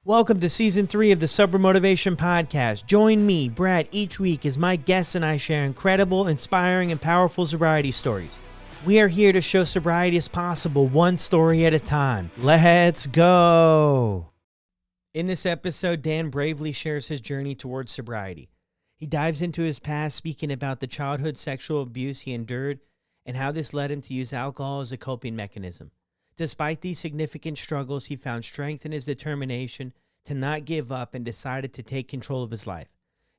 Welcome to Season 3 of the Sober Motivation Podcast. Join me, Brad, each week as my guests and I share incredible, inspiring, and powerful sobriety stories. We are here to show sobriety is possible, one story at a time. Let's go! In this episode, Dan bravely shares his journey towards sobriety. He dives into his past, speaking about the childhood sexual abuse he endured and how this led him to use alcohol as a coping mechanism. Despite these significant struggles, he found strength in his determination to not give up and decided to take control of his life.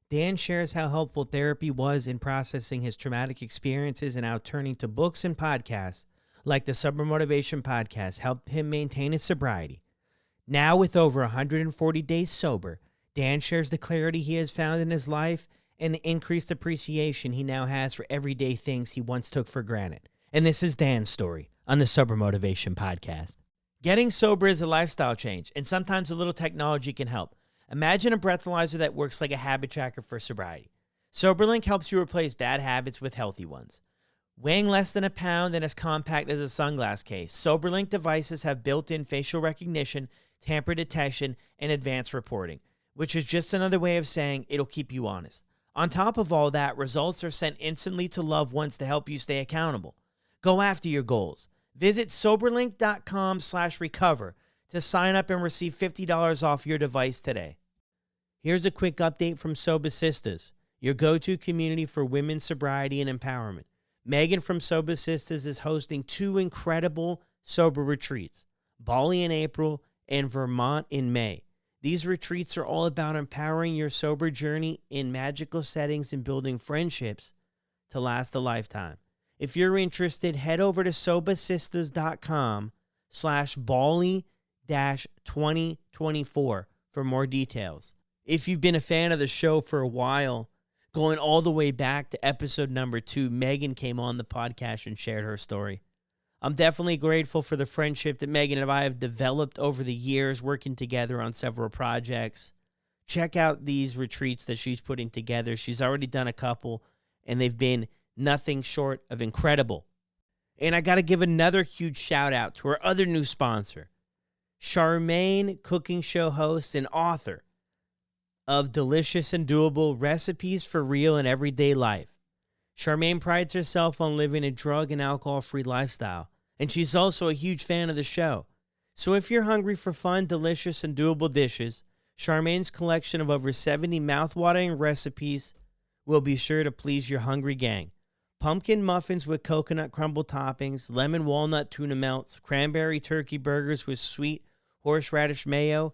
Dan shares how helpful therapy was in processing his traumatic experiences and how turning to books and podcasts like the Sober Motivation Podcast helped him maintain his sobriety. Now with over 140 days sober, Dan shares the clarity he has found in his life and the increased appreciation he now has for everyday things he once took for granted. And this is Dan's story on the Sober Motivation Podcast. Getting sober is a lifestyle change, and sometimes a little technology can help. Imagine a breathalyzer that works like a habit tracker for sobriety. SoberLink helps you replace bad habits with healthy ones. Weighing less than a pound and as compact as a sunglass case, SoberLink devices have built-in facial recognition, tamper detection, and advanced reporting, which is just another way of saying it'll keep you honest. On top of all that, results are sent instantly to loved ones to help you stay accountable. Go after your goals. Visit soberlink.com/recover to sign up and receive $50 off your device today. Here's a quick update from Sober Sisters, your go-to community for women's sobriety and empowerment. Megan from Sober Sisters is hosting 2 incredible sober retreats, Bali in April and Vermont in May. These retreats are all about empowering your sober journey in magical settings and building friendships to last a lifetime. If you're interested, head over to sobersisters.com/Bali-2024 for more details. If you've been a fan of the show for a while, going all the way back to episode number 2, Megan came on the podcast and shared her story. I'm definitely grateful for the friendship that Megan and I have developed over the years working together on several projects. Check out these retreats that she's putting together. She's already done a couple, and they've been nothing short of incredible. And I got to give another huge shout out to our other new sponsor, Charmaine, cooking show host and author of Delicious and Doable Recipes for Real and Everyday Life. Charmaine prides herself on living a drug and alcohol-free lifestyle, and she's also a huge fan of the show. So if you're hungry for fun, delicious, and doable dishes, Charmaine's collection of over 70 mouth-watering recipes will be sure to please your hungry gang. Pumpkin muffins with coconut crumble toppings, lemon walnut tuna melts, cranberry turkey burgers with sweet horseradish mayo,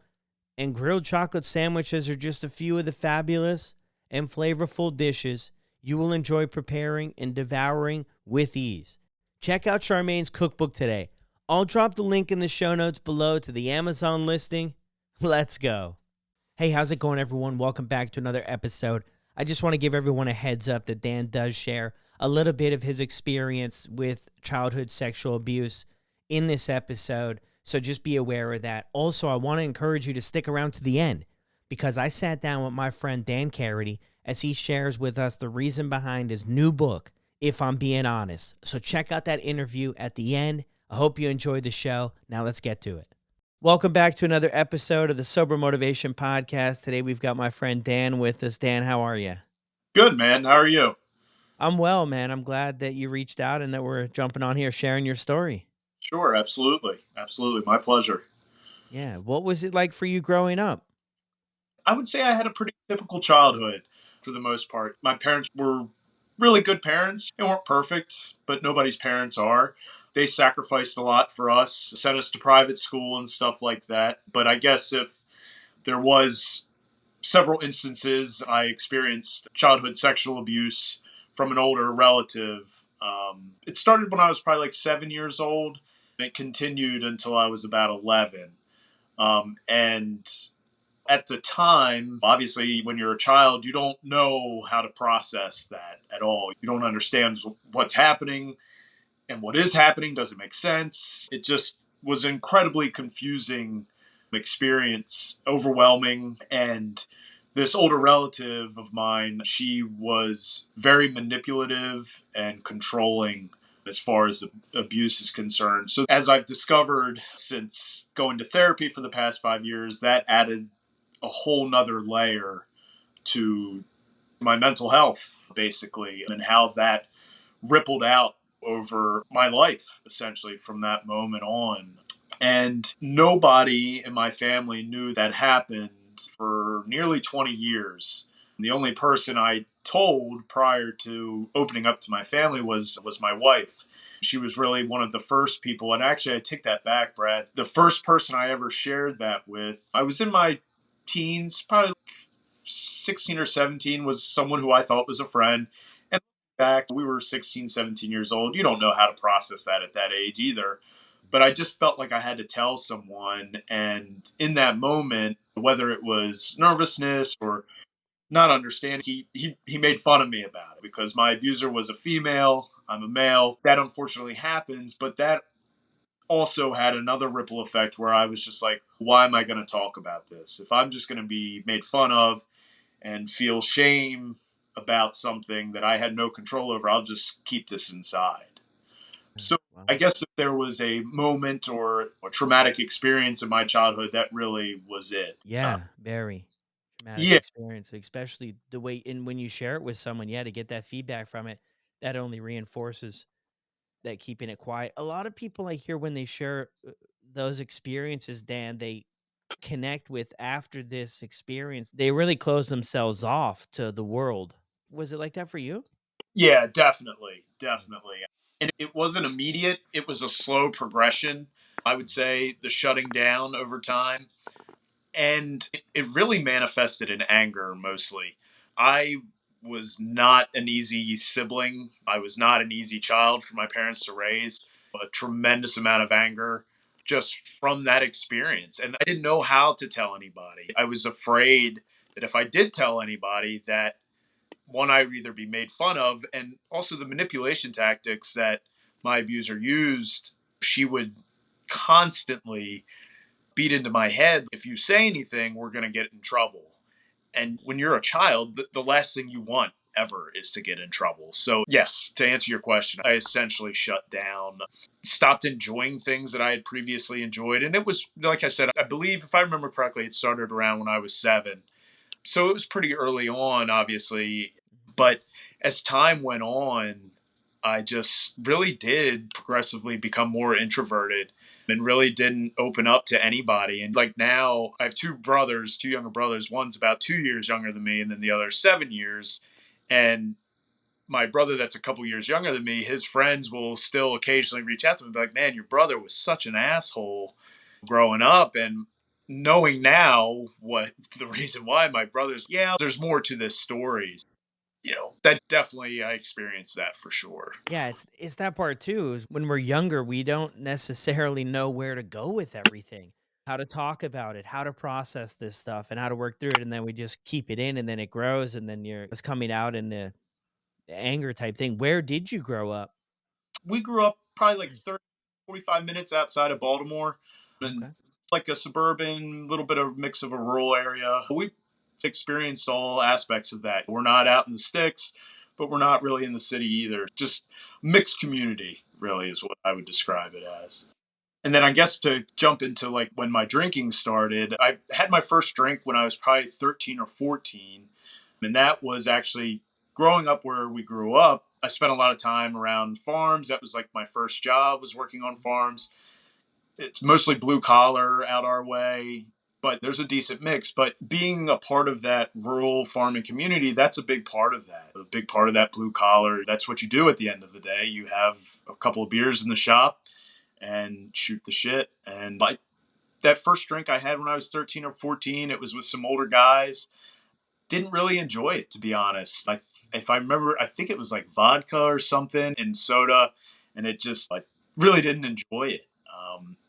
and grilled chocolate sandwiches are just a few of the fabulous and flavorful dishes you will enjoy preparing and devouring with ease. Check out Charmaine's cookbook today. I'll drop the link in the show notes below to the Amazon listing. Let's go. Hey, how's it going, everyone? Welcome back to another episode. I just want to give everyone a heads up that Dan does share a little bit of his experience with childhood sexual abuse in this episode, so just be aware of that. Also, I want to encourage you to stick around to the end because I sat down with my friend Dan Karaty as he shares with us the reason behind his new book, If I'm Being Honest. So check out that interview at the end. I hope you enjoyed the show. Now let's get to it. Welcome back to another episode of the Sober Motivation Podcast. Today we've got my friend Dan with us. Dan, how are you? Good, man. How are you? I'm well, man. I'm glad that you reached out and that we're jumping on here sharing your story. Sure, absolutely. Absolutely. My pleasure. Yeah. What was it like for you growing up? I would say I had a pretty typical childhood for the most part. My parents were really good parents. They weren't perfect, but nobody's parents are. They sacrificed a lot for us, sent us to private school and stuff like that. But I guess if there was several instances I experienced childhood sexual abuse from an older relative. It started when I was probably like 7 years old. It continued until I was about 11. And at the time, obviously, when you're a child, you don't know how to process that at all. You don't understand what's happening and what is happening. Does it make sense? It just was an incredibly confusing experience, overwhelming. And this older relative of mine, she was very manipulative and controlling as far as abuse is concerned. So, as I've discovered since going to therapy for the past 5 years, that added a whole nother layer to my mental health, basically, and how that rippled out over my life, essentially, from that moment on. And nobody in my family knew that happened for nearly 20 years. The only person I told prior to opening up to my family was my wife. She was really one of the first people, and actually, I take that back, Brad. The first person I ever shared that with, I was in my teens, probably 16 or 17, was someone who I thought was a friend. And back, we were 16, 17 years old. You don't know how to process that at that age either. But I just felt like I had to tell someone. And in that moment, whether it was nervousness or not understanding, he made fun of me about it because my abuser was a female. I'm a male. That unfortunately happens, but that also had another ripple effect where I was just like, why am I going to talk about this? If I'm just going to be made fun of and feel shame about something that I had no control over, I'll just keep this inside. So Wow. I guess if there was a moment or a traumatic experience in my childhood, that really was it. Yeah, very traumatic Yeah, experience, especially the way and when you share it with someone, yeah, to get that feedback from it, that only reinforces that keeping it quiet. A lot of people I hear when they share those experiences, Dan, they connect with after this experience, they really close themselves off to the world. Was it like that for you? yeah, definitely, definitely. And it wasn't immediate. It was a slow progression. I would say the shutting down over time. And it really manifested in anger mostly. I was not an easy sibling. I was not an easy child for my parents to raise. A tremendous amount of anger just from that experience. And I didn't know how to tell anybody. I was afraid that if I did tell anybody that one, I would either be made fun of, and also the manipulation tactics that my abuser used. She would constantly beat into my head, if you say anything, we're going to get in trouble. And when you're a child, the last thing you want ever is to get in trouble. So, yes, to answer your question, I essentially shut down, stopped enjoying things that I had previously enjoyed. And it was, like I said, I believe, if I remember correctly, it started around when I was 7. So it was pretty early on, obviously. But as time went on, I just really did progressively become more introverted and really didn't open up to anybody. And like now, I have two brothers, two younger brothers. One's about 2 years younger than me, and then the other 7 years. And my brother, that's a couple years younger than me, his friends will still occasionally reach out to me and be like, man, your brother was such an asshole growing up. And knowing now what the reason why, my brother's, yeah, there's more to this story. That definitely, I experienced that for sure. Yeah, it's that part too, is when we're younger, we don't necessarily know where to go with everything, how to talk about it, how to process this stuff, and how to work through it, and then we just keep it in, and then it grows, and then it's coming out in the anger type thing. Where did you grow up? We grew up probably like 30, 45 minutes outside of Baltimore, and Okay. like a suburban, little bit of mix of a rural area. We experienced all aspects of that. We're not out in the sticks, but we're not really in the city either. Just mixed community, really, is what I would describe it as. And then I guess to jump into like when my drinking started, I had my first drink when I was probably 13 or 14. And that was actually growing up where we grew up. I spent a lot of time around farms. That was like my first job, was working on farms. It's mostly blue collar out our way, but there's a decent mix. But being a part of that rural farming community, that's a big part of that. A big part of that blue collar. That's what you do at the end of the day. You have a couple of beers in the shop and shoot the shit. And like that first drink I had when I was 13 or 14, it was with some older guys. Didn't really enjoy it, to be honest. If I remember, I think it was like vodka or something and soda, and it just like really didn't enjoy it.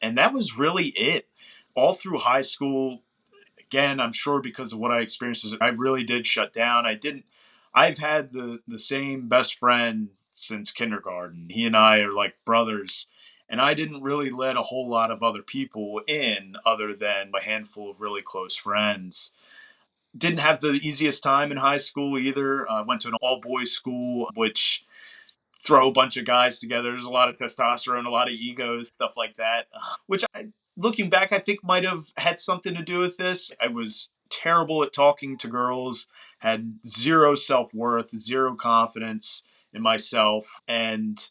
And that was really it. All through high school, again, I'm sure because of what I experienced, I really did shut down. I didn't. I've had the same best friend since kindergarten. He and I are like brothers, and I didn't really let a whole lot of other people in, other than a handful of really close friends. Didn't have the easiest time in high school either. I went to an all boys school, which throw a bunch of guys together. There's a lot of testosterone, a lot of egos, stuff like that, which looking back, I think might have had something to do with this. I was terrible at talking to girls, had zero self worth, zero confidence in myself. And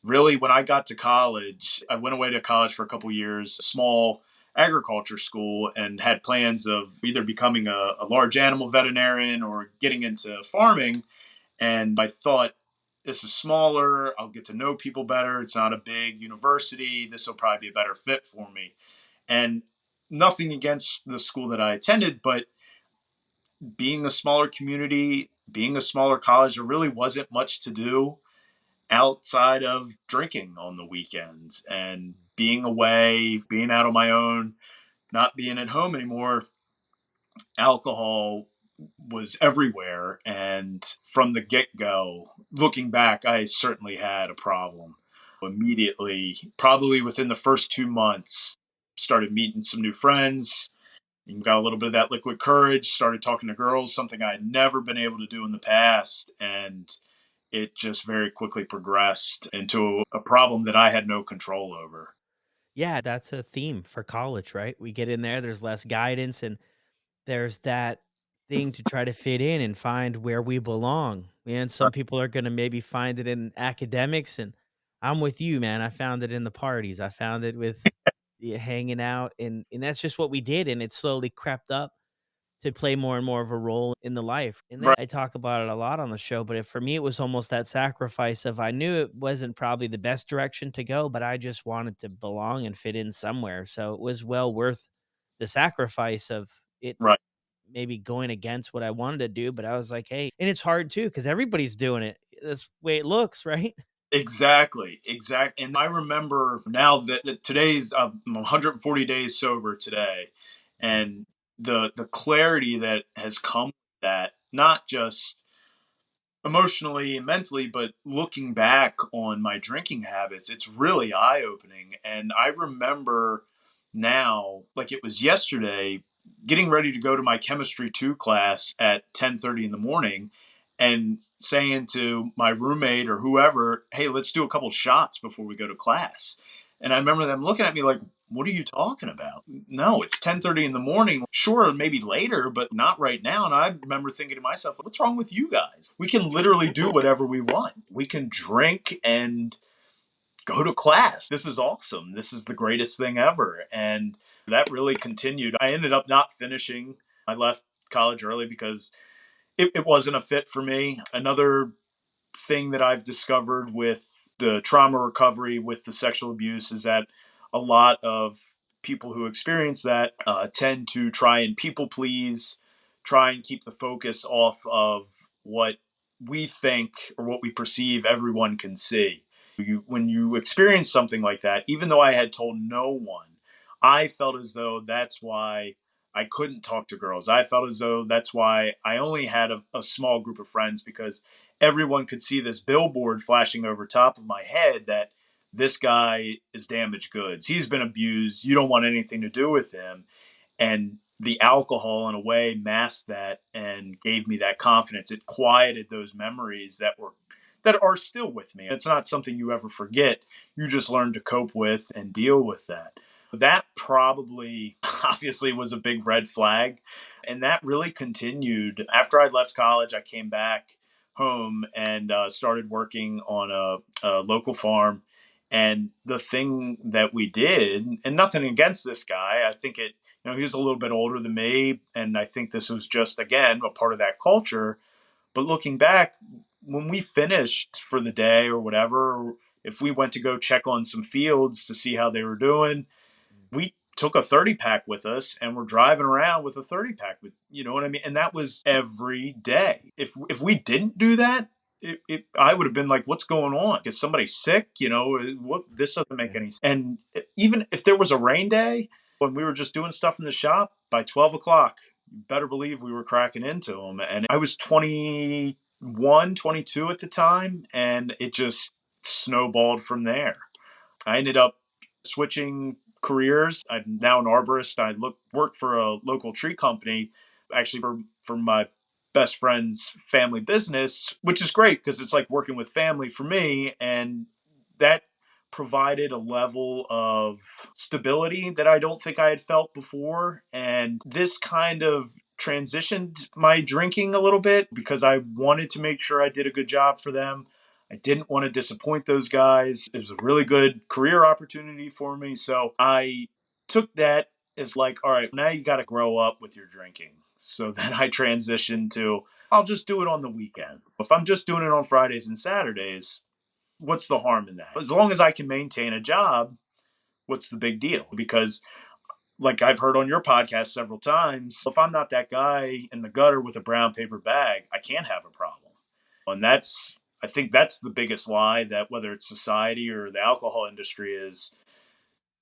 really, when I got to college, I went away to college for a couple years, a small agriculture school, and had plans of either becoming a large animal veterinarian or getting into farming. And I thought, this is smaller. I'll get to know people better. It's not a big university. This will probably be a better fit for me. And nothing against the school that I attended, but being a smaller community, being a smaller college, there really wasn't much to do outside of drinking on the weekends and being away, being out on my own, not being at home anymore. Alcohol was everywhere. And from the get go, looking back, I certainly had a problem. Immediately, probably within the first 2 months, started meeting some new friends, got a little bit of that liquid courage, started talking to girls, something I had never been able to do in the past. And it just very quickly progressed into a problem that I had no control over. Yeah, that's a theme for college, right? We get in there, there's less guidance, and there's that thing to try to fit in and find where we belong. And some people are going to maybe find it in academics. And I'm with you, man. I found it in the parties. I found it with hanging out. And that's just what we did. And it slowly crept up to play more and more of a role in the life. And then Right. I talk about it a lot on the show, but for me, it was almost that sacrifice of I knew it wasn't probably the best direction to go, but I just wanted to belong and fit in somewhere. So it was well worth the sacrifice of it Right. maybe going against what I wanted to do. But I was like, hey, and it's hard too because everybody's doing it. That's the way it looks, right? Exactly. Exactly. And I remember now that today's, I'm 140 days sober today. And the clarity that has come with that, not just emotionally and mentally, but looking back on my drinking habits, it's really eye opening. And I remember now, like it was yesterday, getting ready to go to my chemistry 2 class at 10:30 in the morning and saying to my roommate or whoever, hey, let's do a couple shots before we go to class. And I remember them looking at me like, what are you talking about? No, it's 10:30 in the morning. Sure, maybe later, but not right now. And I remember thinking to myself, what's wrong with you guys? We can literally do whatever we want. We can drink and go to class. This is awesome. This is the greatest thing ever. And that really continued. I ended up not finishing. I left college early because it wasn't a fit for me. Another thing that I've discovered with the trauma recovery with the sexual abuse is that a lot of people who experience that tend to try and people please, try and keep the focus off of what we think or what we perceive everyone can see. When you experience something like that, even though I had told no one, I felt as though that's why I couldn't talk to girls. I felt as though that's why I only had a small group of friends because everyone could see this billboard flashing over top of my head that this guy is damaged goods. He's been abused. You don't want anything to do with him. And the alcohol, in a way, masked that and gave me that confidence. It quieted those memories that are still with me. It's not something you ever forget. You just learn to cope with and deal with that. That probably obviously was a big red flag. And that really continued. After I left college, I came back home and started working on a local farm. And the thing that we did, and nothing against this guy, I think he was a little bit older than me. And I think this was just, again, a part of that culture. But looking back, when we finished for the day or whatever, if we went to go check on some fields to see how they were doing, we took a 30 pack with us and we're driving around with a 30 pack with, you know what I mean? And that was every day. If we didn't do that, I would have been like, what's going on? Is somebody sick? What, this doesn't make any sense. And even if there was a rain day when we were just doing stuff in the shop, by 12 o'clock, you better believe we were cracking into them. And I was 21, 22 at the time, and it just snowballed from there. I ended up switching careers. I'm now an arborist. I work for a local tree company, actually for my best friend's family business, which is great because it's like working with family for me. And that provided a level of stability that I don't think I had felt before. And this kind of transitioned my drinking a little bit because I wanted to make sure I did a good job for them. I didn't want to disappoint those guys. It was a really good career opportunity for me. So I took that as like, all right, now you got to grow up with your drinking. So then I transitioned to, I'll just do it on the weekend. If I'm just doing it on Fridays and Saturdays, what's the harm in that? As long as I can maintain a job, what's the big deal? Because, like I've heard on your podcast several times, if I'm not that guy in the gutter with a brown paper bag, I can't have a problem. And I think that's the biggest lie that whether it's society or the alcohol industry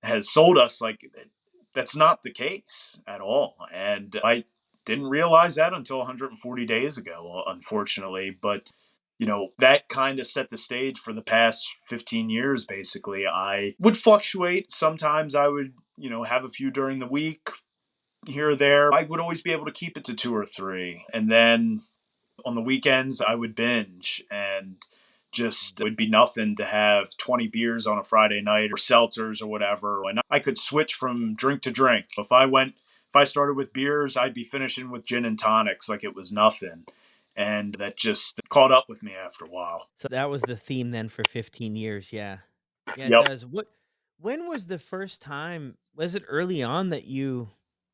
has sold us. Like, that's not the case at all. And I didn't realize that until 140 days ago, unfortunately. But, that kind of set the stage for the past 15 years, basically. I would fluctuate. Sometimes I would, have a few during the week here or there. I would always be able to keep it to two or three. And then on the weekends, I would binge and just it would be nothing to have 20 beers on a Friday night or seltzers or whatever. And I could switch from drink to drink. If I started with beers, I'd be finishing with gin and tonics like it was nothing. And that just caught up with me after a while. So that was the theme then for 15 years. Yeah. Yeah, it Yep. does. When was the first time? Was it early on that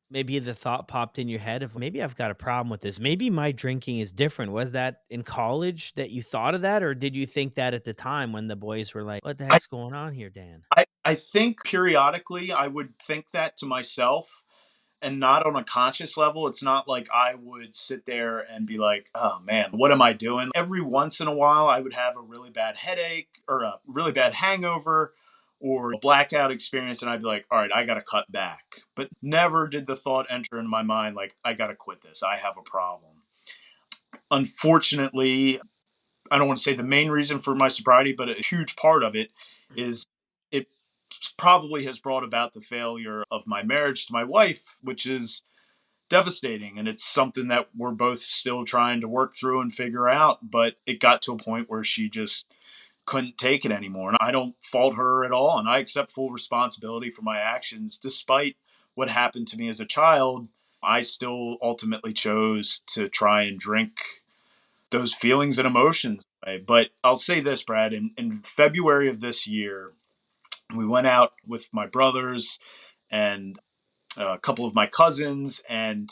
maybe the thought popped in your head of maybe I've got a problem with this? Maybe my drinking is different. Was that in college that you thought of that? Or did you think that at the time when the boys were like, what the I, heck's going on here, Dan? I think periodically I would think that to myself and not on a conscious level. It's not like I would sit there and be like, oh man, what am I doing? Every once in a while, I would have a really bad headache or a really bad hangover or a blackout experience. And I'd be like, all right, I got to cut back. But never did the thought enter in my mind, like, I got to quit this. I have a problem. Unfortunately, I don't want to say the main reason for my sobriety, but a huge part of it is it probably has brought about the failure of my marriage to my wife, which is devastating. And it's something that we're both still trying to work through and figure out. But it got to a point where she just couldn't take it anymore. And I don't fault her at all. And I accept full responsibility for my actions. Despite what happened to me as a child, I still ultimately chose to try and drink those feelings and emotions away. But I'll say this, Brad, in February of this year, we went out with my brothers and a couple of my cousins, and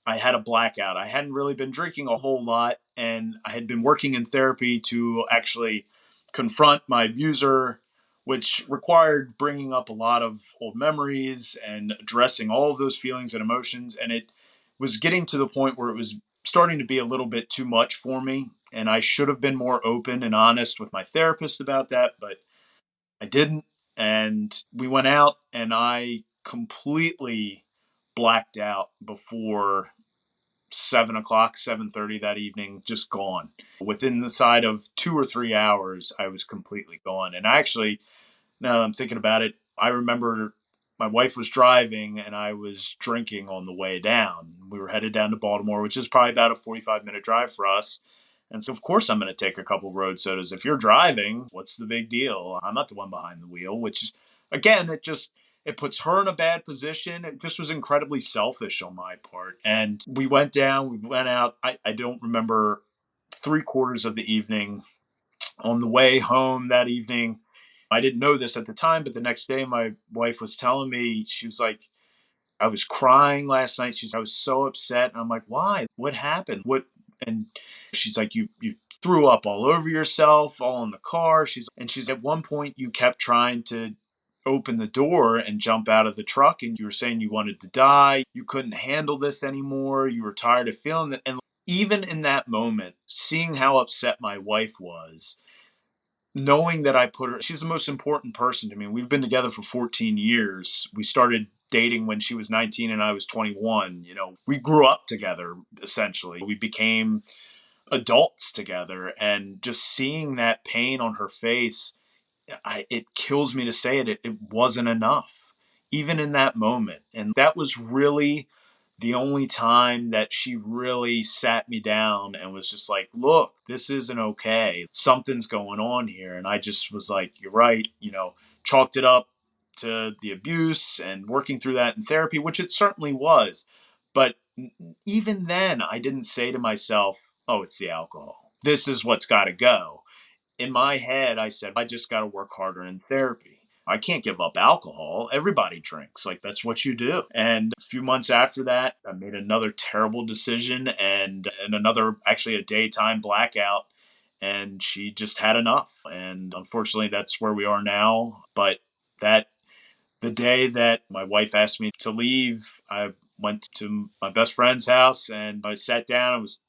I had a blackout. I hadn't really been drinking a whole lot, and I had been working in therapy to actually confront my abuser, which required bringing up a lot of old memories and addressing all of those feelings and emotions. And it was getting to the point where it was starting to be a little bit too much for me. And I should have been more open and honest with my therapist about that, but I didn't. And we went out, and I completely blacked out before 7 o'clock, 7:30 that evening, just gone. Within the side of 2 or 3 hours, I was completely gone. And actually, now that I'm thinking about it, I remember my wife was driving and I was drinking on the way down. We were headed down to Baltimore, which is probably about a 45-minute drive for us. And so, of course, I'm going to take a couple road sodas. If you're driving, what's the big deal? I'm not the one behind the wheel, which is, again, it puts her in a bad position. It just was incredibly selfish on my part. And we went down, we went out. I don't remember three-quarters of the evening. On the way home that evening, I didn't know this at the time, but the next day my wife was telling me, she was like, I was crying last night. I was so upset. And I'm like, why? What happened? And she's like, you threw up all over yourself, all in the car. She's at one point you kept trying to open the door and jump out of the truck, and you were saying you wanted to die. You couldn't handle this anymore. You were tired of feeling it. And even in that moment, seeing how upset my wife was, knowing that she's the most important person to me. We've been together for 14 years. We started dating when she was 19 and I was 21. We grew up together, essentially. We became adults together, and just seeing that pain on her face, it kills me to say it. It wasn't enough, even in that moment. And that was really The only time that she really sat me down and was just like, look, this isn't okay. Something's going on here. And I just was like, you're right. Chalked it up to the abuse and working through that in therapy, which it certainly was. But even then, I didn't say to myself, oh, it's the alcohol. This is what's got to go. In my head, I said, I just got to work harder in therapy. I can't give up alcohol. Everybody drinks. Like, that's what you do. And a few months after that, I made another terrible decision and another, actually, a daytime blackout. And she just had enough. And unfortunately, that's where we are now. But that the day that my wife asked me to leave, I went to my best friend's house and I sat down. I was,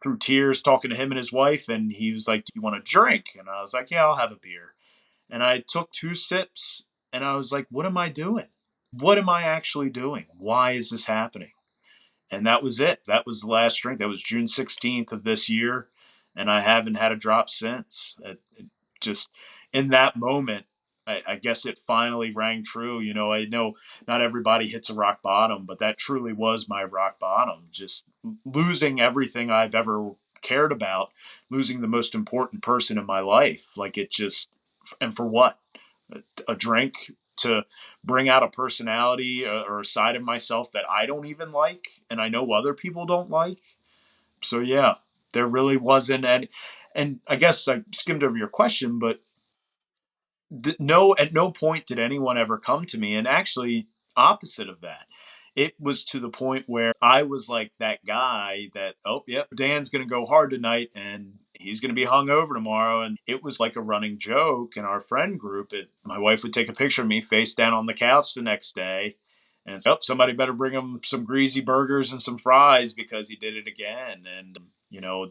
through tears talking to him and his wife. And he was like, do you want a drink? And I was like, yeah, I'll have a beer. And I took 2 sips and I was like, what am I doing? What am I actually doing? Why is this happening? And that was it. That was the last drink. That was June 16th of this year. And I haven't had a drop since. It just in that moment, I guess it finally rang true. I know not everybody hits a rock bottom, but that truly was my rock bottom. Just losing everything I've ever cared about, losing the most important person in my life. Like it just, and for what? A drink to bring out a personality or a side of myself that I don't even like and I know other people don't like. So yeah, there really wasn't any. And I guess I skimmed over your question, but no, at no point did anyone ever come to me. And actually, opposite of that, it was to the point where I was like that guy that, oh, yep, Dan's going to go hard tonight and he's going to be hungover tomorrow. And it was like a running joke in our friend group. My wife would take a picture of me face down on the couch the next day and say, oh, somebody better bring him some greasy burgers and some fries because he did it again. And,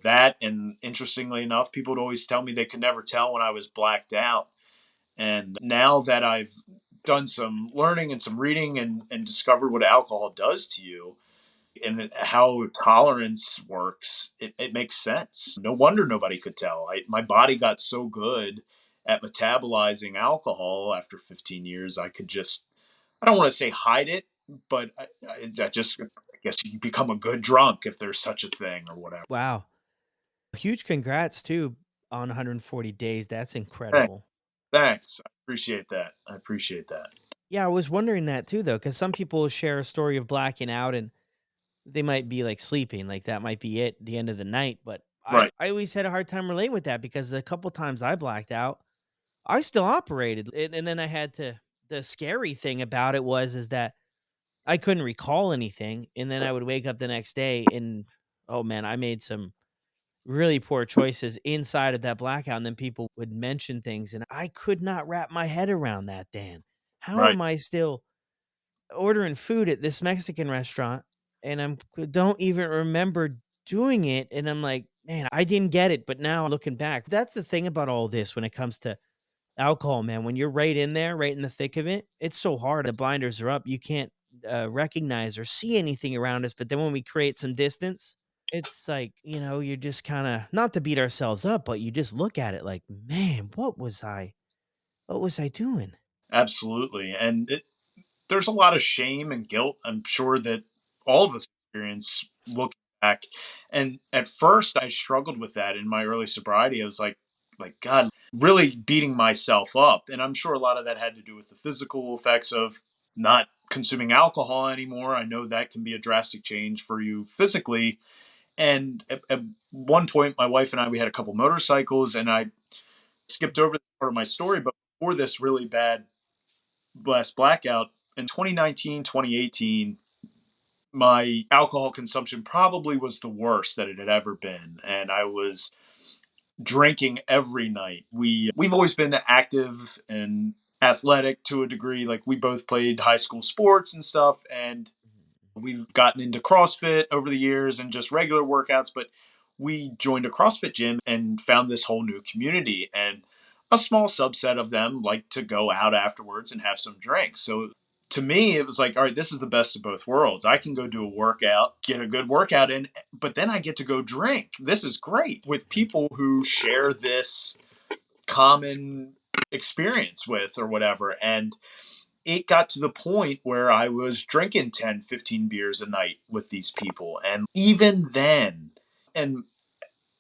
that. And interestingly enough, people would always tell me they could never tell when I was blacked out. And now that I've done some learning and some reading and discovered what alcohol does to you and how tolerance works, it makes sense. No wonder nobody could tell. My body got so good at metabolizing alcohol after 15 years, I could just, I don't want to say hide it, but I guess you become a good drunk if there's such a thing or whatever. Wow. Huge congrats too on 140 days. That's Thanks. incredible. Thanks. I appreciate that. I appreciate that. Yeah, I was wondering that too, though, because some people share a story of blacking out and they might be like sleeping, like that might be it, the end of the night. But I, Right. I always had a hard time relating with that because a couple times I blacked out, I still operated. And then I had to, the scary thing about it is that I couldn't recall anything. And then I would wake up the next day and, oh man, I made some really poor choices inside of that blackout. And then people would mention things and I could not wrap my head around that, Dan. How Right. am I still ordering food at this Mexican restaurant and don't even remember doing it? And I'm like, man, I didn't get it. But now looking back, that's the thing about all this when it comes to alcohol, man. When you're right in there, right in the thick of it, it's so hard. The blinders are up. You can't recognize or see anything around us. But then when we create some distance, it's like, you're just kind of not to beat ourselves up, but you just look at it like, man, what was I doing? Absolutely. And there's a lot of shame and guilt, I'm sure, that all of us experience looking back. And at first, I struggled with that in my early sobriety. I was like God, really beating myself up. And I'm sure a lot of that had to do with the physical effects of not consuming alcohol anymore. I know that can be a drastic change for you physically. And at one point, my wife and I, we had a couple motorcycles, and I skipped over this part of my story. But before this really bad last blackout in 2019, 2018, my alcohol consumption probably was the worst that it had ever been. And I was drinking every night. We've always been active and athletic to a degree. Like we both played high school sports and stuff. And we've gotten into CrossFit over the years and just regular workouts, but we joined a CrossFit gym and found this whole new community. And a small subset of them like to go out afterwards and have some drinks. So to me, it was like, all right, this is the best of both worlds. I can go do a workout, get a good workout in, but then I get to go drink. This is great with people who share this common experience with or whatever. And it got to the point where I was drinking 10, 15 beers a night with these people. And even then, and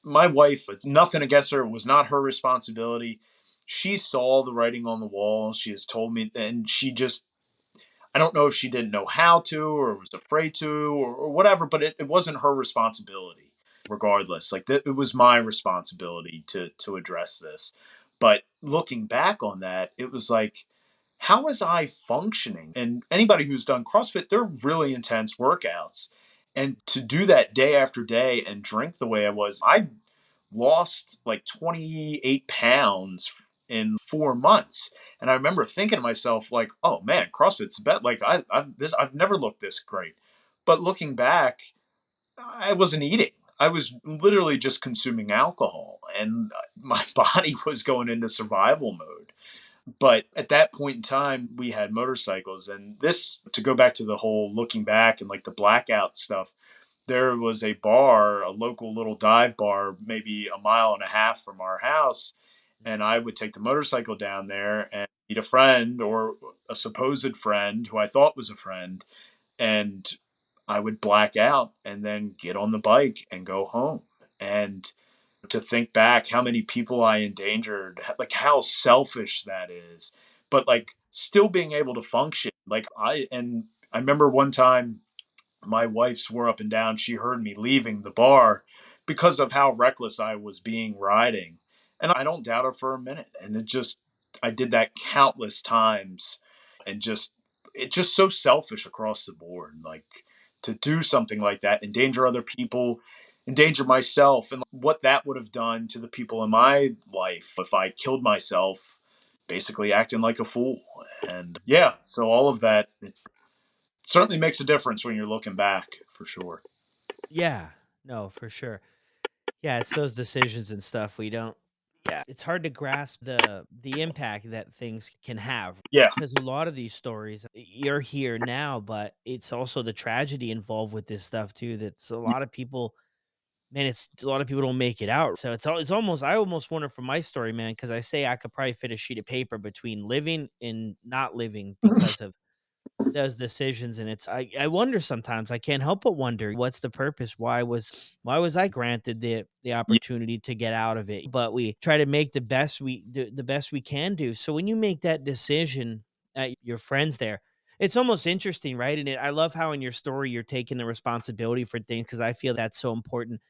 my wife, it's nothing against her, it was not her responsibility. She saw the writing on the wall. She has told me, and she just, I don't know if she didn't know how to or was afraid to or whatever, but it wasn't her responsibility regardless. Like it was my responsibility to address this. But looking back on that, it was like, how was I functioning? And anybody who's done CrossFit, they're really intense workouts. And to do that day after day and drink the way I was, I lost like 28 pounds in 4 months. And I remember thinking to myself, like, oh man, CrossFit's bet. Like I've never looked this great. But looking back, I wasn't eating. I was literally just consuming alcohol, and my body was going into survival mode. But at that point in time, we had motorcycles, and this, to go back to the whole looking back and like the blackout stuff, there was a bar, a local little dive bar, maybe a mile and a half from our house. And I would take the motorcycle down there and meet a friend or a supposed friend who I thought was a friend. And I would black out and then get on the bike and go home. And to think back how many people I endangered, like how selfish that is, but like still being able to function. I remember one time my wife swore up and down she heard me leaving the bar because of how reckless I was being riding. And I don't doubt her for a minute. And I did that countless times and it's just so selfish across the board. Like to do something like that, endanger other people, endanger myself, and what that would have done to the people in my life if I killed myself, basically acting like a fool. And yeah, so all of that, it certainly makes a difference when you're looking back, for sure. Yeah. No, for sure. Yeah, it's those decisions and stuff we don't. Yeah, it's hard to grasp the impact that things can have Yeah, because a lot of these stories, you're here now, but it's also the tragedy involved with this stuff too. That's a lot of people. Man, it's a lot of people don't make it out. So it's almost I almost wonder from my story, man, because I say I could probably fit a sheet of paper between living and not living because of those decisions, and I wonder sometimes, I can't help but wonder, what's the purpose? Why was I granted the yeah, opportunity to get out of it? But we try to make the best we can do. So when you make that decision at your friends there, it's almost interesting, right? And I love how in your story you're taking the responsibility for things because I feel that's so important.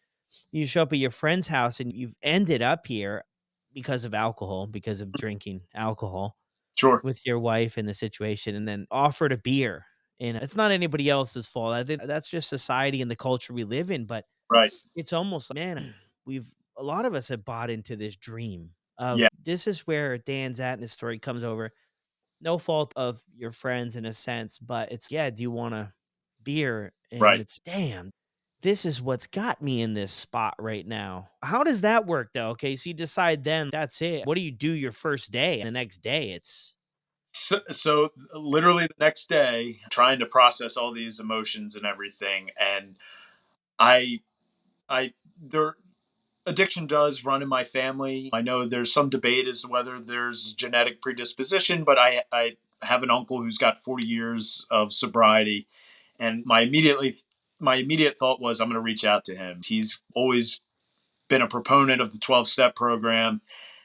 You show up at your friend's house and you've ended up here because of alcohol, because of drinking alcohol sure, with your wife in the situation and then offered a beer. And it's not anybody else's fault. I think that's just society and the culture we live in. But right, it's almost, man, we've, a lot of us have bought into this dream yeah, of this is where Dan's at in his story comes over. No fault of your friends in a sense, but it's, yeah, do you want a beer? And right. it's, damn, this is what's got me in this spot right now. How does that work though? Okay. So you decide then that's it. What do you do your first day? And the next day it's, So literally the next day, trying to process all these emotions and everything, and I, there, addiction does run in my family. I know there's some debate as to whether there's genetic predisposition, but I have an uncle who's got 40 years of sobriety, and my immediate thought was I'm going to reach out to him. He's always been a proponent of the 12 step program.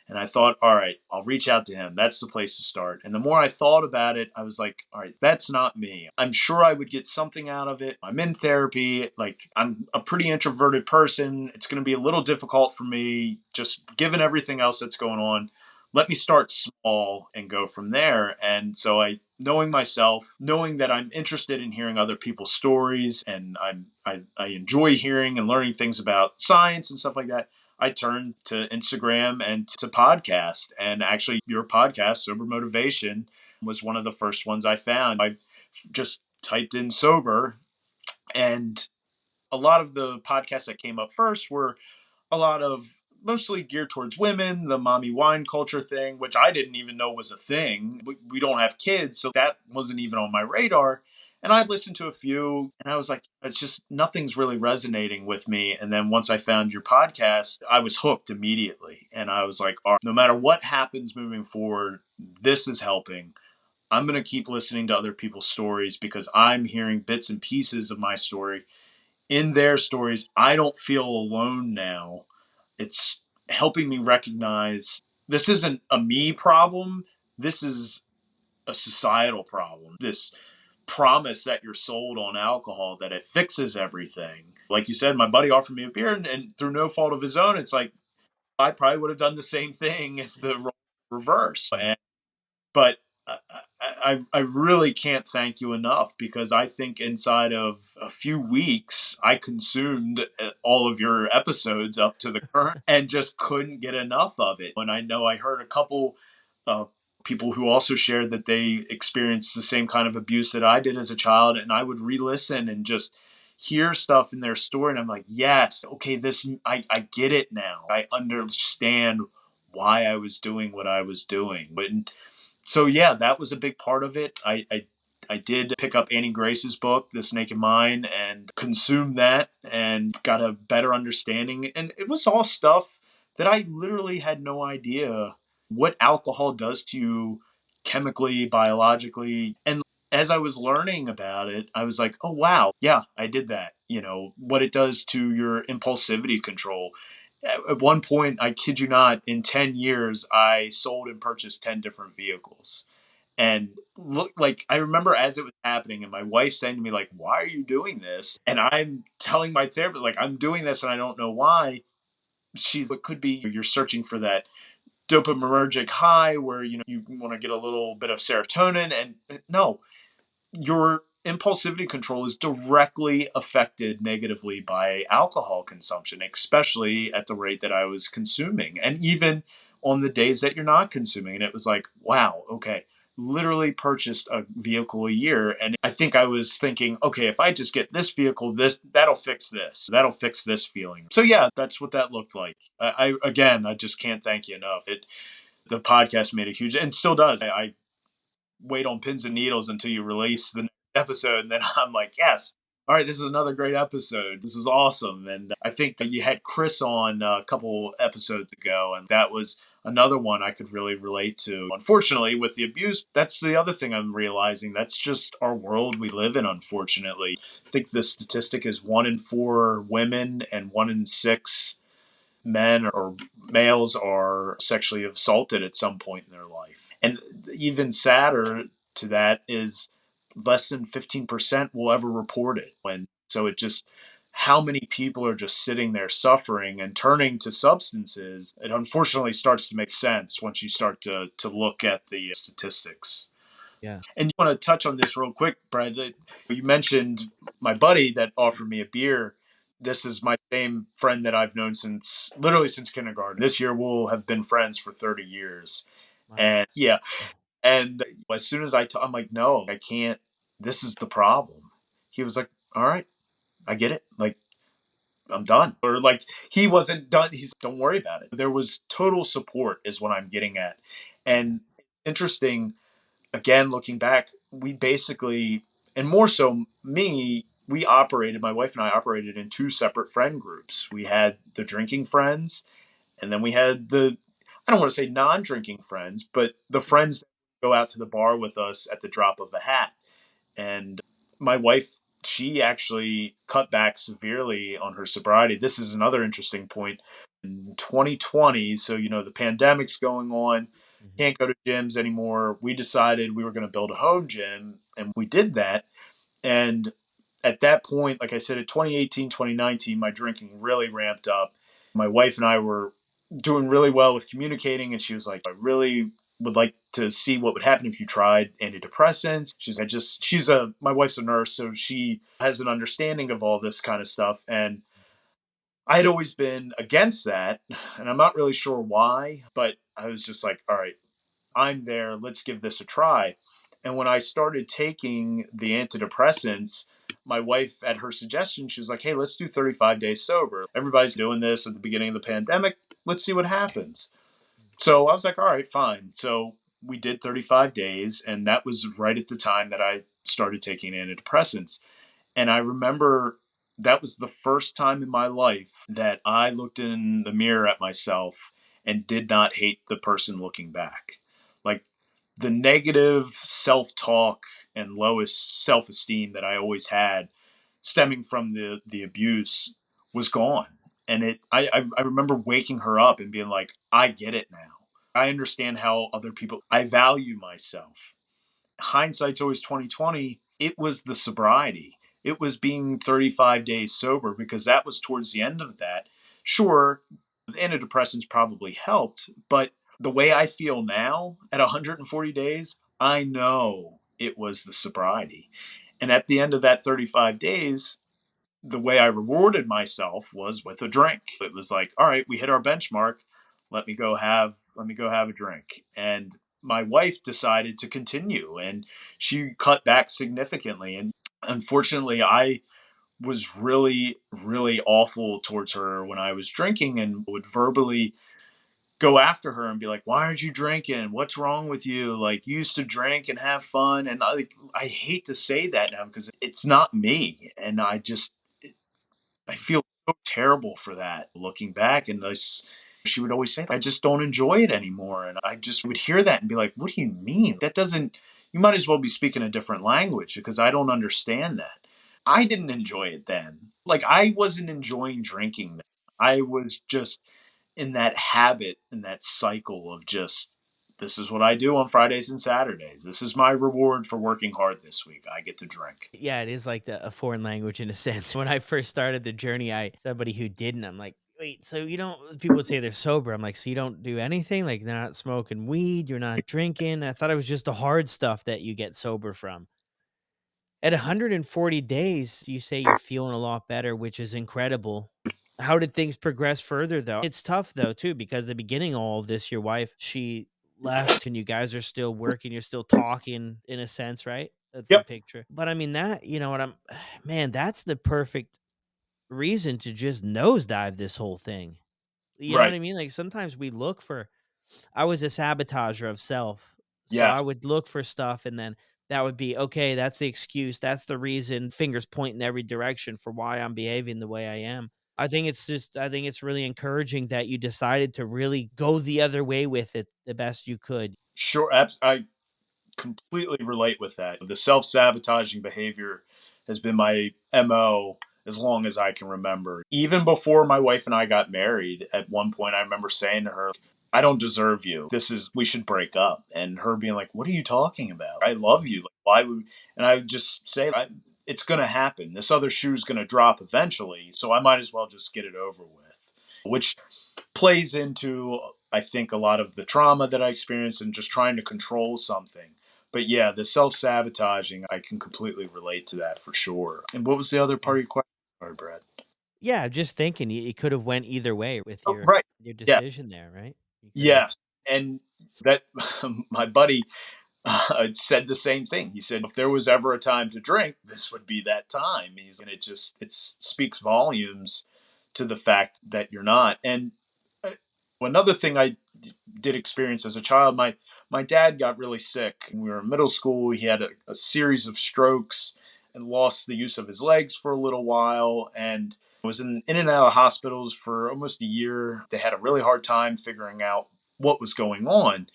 And I thought, all right, I'll reach out to him. That's the place to start. And the more I thought about it, I was like, all right, that's not me. I'm sure I would get something out of it. I'm in therapy. Like, I'm a pretty introverted person. It's going to be a little difficult for me, just given everything else that's going on. Let me start small and go from there. And so knowing myself, knowing that I'm interested in hearing other people's stories, and I enjoy hearing and learning things about science and stuff like that, I turned to Instagram and to podcast. And actually, your podcast, Sober Motivation, was one of the first ones I found. I just typed in sober, and a lot of the podcasts that came up first were a lot of mostly geared towards women, the mommy wine culture thing, which I didn't even know was a thing. We don't have kids, so that wasn't even on my radar. And I listened to a few and I was like, it's just nothing's really resonating with me. And then once I found your podcast, I was hooked immediately. And I was like, all right, no matter what happens moving forward, this is helping. I'm going to keep listening to other people's stories because I'm hearing bits and pieces of my story in their stories. I don't feel alone now. It's helping me recognize this isn't a me problem. This is a societal problem. This promise that you're sold on alcohol that it fixes everything. Like you said, my buddy offered me a beer, and through no fault of his own, it's like I probably would have done the same thing if the role reverse. But I really can't thank you enough, because I think inside of a few weeks, I consumed all of your episodes up to the current and just couldn't get enough of it. And I know I heard a couple uh, people who also shared that they experienced the same kind of abuse that I did as a child. And I would re listen and just hear stuff in their story. And I'm like, yes, okay, I get it now. I understand why I was doing what I was doing. But so yeah, that was a big part of it. I did pick up Annie Grace's book, The Snake in Mine, and consumed that and got a better understanding. And it was all stuff that I literally had no idea what alcohol does to you chemically, biologically. And as I was learning about it, I was like, oh wow, yeah, I did that. You know, what it does to your impulsivity control. At one point, I kid you not, in 10 years, I sold and purchased 10 different vehicles. And look, like, I remember as it was happening, and my wife saying to me, like, why are you doing this? And I'm telling my therapist, like, I'm doing this and I don't know why. She's, it could be you're searching for that dopaminergic high where, you want to get a little bit of serotonin. And no, your impulsivity control is directly affected negatively by alcohol consumption, especially at the rate that I was consuming. And even on the days that you're not consuming. And it was like, wow, okay, literally purchased a vehicle a year. And I think I was thinking, okay, if I just get this vehicle, that'll fix this. That'll fix this feeling. So yeah, that's what that looked like. I just can't thank you enough. The podcast made a huge, and still does. I wait on pins and needles until you release the next episode, and then I'm like, yes, all right, this is another great episode. This is awesome. And I think that you had Chris on a couple episodes ago, and that was another one I could really relate to. Unfortunately, with the abuse, that's the other thing I'm realizing. That's just our world we live in, unfortunately. I think the statistic is 1 in 4 women and 1 in 6 men or males are sexually assaulted at some point in their life. And even sadder to that is less than 15% will ever report it. So it just, how many people are just sitting there suffering and turning to substances? It unfortunately starts to make sense once you start to look at the statistics. Yeah. And you want to touch on this real quick, Brad, that you mentioned my buddy that offered me a beer. This is my same friend that I've known literally since kindergarten. This year we'll have been friends for 30 years. Wow. And yeah, and as soon as I'm like, no, I can't. This is the problem. He was like, all right, I get it. Like, I'm done. Or like, he wasn't done. He's, don't worry about it. There was total support is what I'm getting at. Yeah. And interesting, again, looking back, we basically, and more so me, my wife and I operated in 2 separate friend groups. We had the drinking friends, and then we had I don't want to say non drinking friends, but the friends that go out to the bar with us at the drop of a hat. And my wife, she actually cut back severely on her sobriety. This is another interesting point. In 2020, so the pandemic's going on, Mhm. can't go to gyms anymore. We decided we were going to build a home gym, and we did that. And at that point, like I said, in 2018, 2019, my drinking really ramped up. My wife and I were doing really well with communicating, and she was like, I really would like to see what would happen if you tried antidepressants. My wife's a nurse, so she has an understanding of all this kind of stuff. And I had always been against that, and I'm not really sure why, but I was just like, all right, I'm there. Let's give this a try. And when I started taking the antidepressants, my wife, at her suggestion, she was like, hey, let's do 35 days sober. Everybody's doing this at the beginning of the pandemic. Let's see what happens. So I was like, all right, fine. So we did 35 days, and that was right at the time that I started taking antidepressants. And I remember that was the first time in my life that I looked in the mirror at myself and did not hate the person looking back. Like, The negative self-talk and lowest self-esteem that I always had stemming from the abuse was gone. And I remember waking her up and being like, I get it now. I understand how other people, I value myself. Hindsight's always 2020. It was the sobriety. It was being 35 days sober, because that was towards the end of that. Sure, the antidepressants probably helped, but the way I feel now at 140 days, I know it was the sobriety. And at the end of that 35 days, the way I rewarded myself was with a drink. It was like, all right, we hit our benchmark. Let me go have a drink. And my wife decided to continue, and she cut back significantly. And unfortunately, I was really, really awful towards her when I was drinking, and would verbally go after her and be like, why aren't you drinking? What's wrong with you? Like, you used to drink and have fun. And I hate to say that now because it's not me. And I feel so terrible for that looking back. And she would always say, I just don't enjoy it anymore. And I just would hear that and be like, what do you mean? That doesn't, you might as well be speaking a different language, because I don't understand that. I didn't enjoy it then. Like, I wasn't enjoying drinking then. I was just in that habit, in that cycle of just, this is what I do on Fridays and Saturdays. This is my reward for working hard this week. I get to drink. Yeah, it is like a foreign language in a sense. When I first started the journey, somebody who didn't, I'm like, wait, so you don't, people would say they're sober. I'm like, so you don't do anything? Like, they're not smoking weed, you're not drinking. I thought it was just the hard stuff that you get sober from. At 140 days, you say you're feeling a lot better, which is incredible. How did things progress further though? It's tough though too, because the beginning of all of this, your wife, she left and you guys are still working, you're still talking in a sense, right? That's the Yep. picture. But I mean that, you know what man, that's the perfect reason to just nosedive this whole thing. You know what Right. I mean? Like sometimes we look for, I was a sabotager of self. So I Yes. would look for stuff and then that would be okay, that's the excuse, that's the reason, fingers point in every direction for why I'm behaving the way I am. I think it's really encouraging that you decided to really go the other way with it the best you could. Sure. I completely relate with that. The self sabotaging behavior has been my MO as long as I can remember. Even before my wife and I got married, at one point I remember saying to her, I don't deserve you. We should break up. And her being like, what are you talking about? I love you. Like, why would, and I would just say, it's going to happen. This other shoe's going to drop eventually. So I might as well just get it over with, which plays into, I think, a lot of the trauma that I experienced and just trying to control something. But yeah, the self sabotaging, I can completely relate to that for sure. And what was the other part Yeah. of your question? Sorry, Brad. Yeah, just thinking it could have went either way with Oh, right. your Yeah. decision there, right? You could have. Yes. And that my buddy said the same thing. He said, if there was ever a time to drink, this would be that time. And it speaks volumes to the fact that you're not. And uh, another thing I did experience as a child, my dad got really sick. When we were in middle school, he had a series of strokes and lost the use of his legs for a little while, and was in and out of hospitals for almost a year. They had a really hard time figuring out what was going on.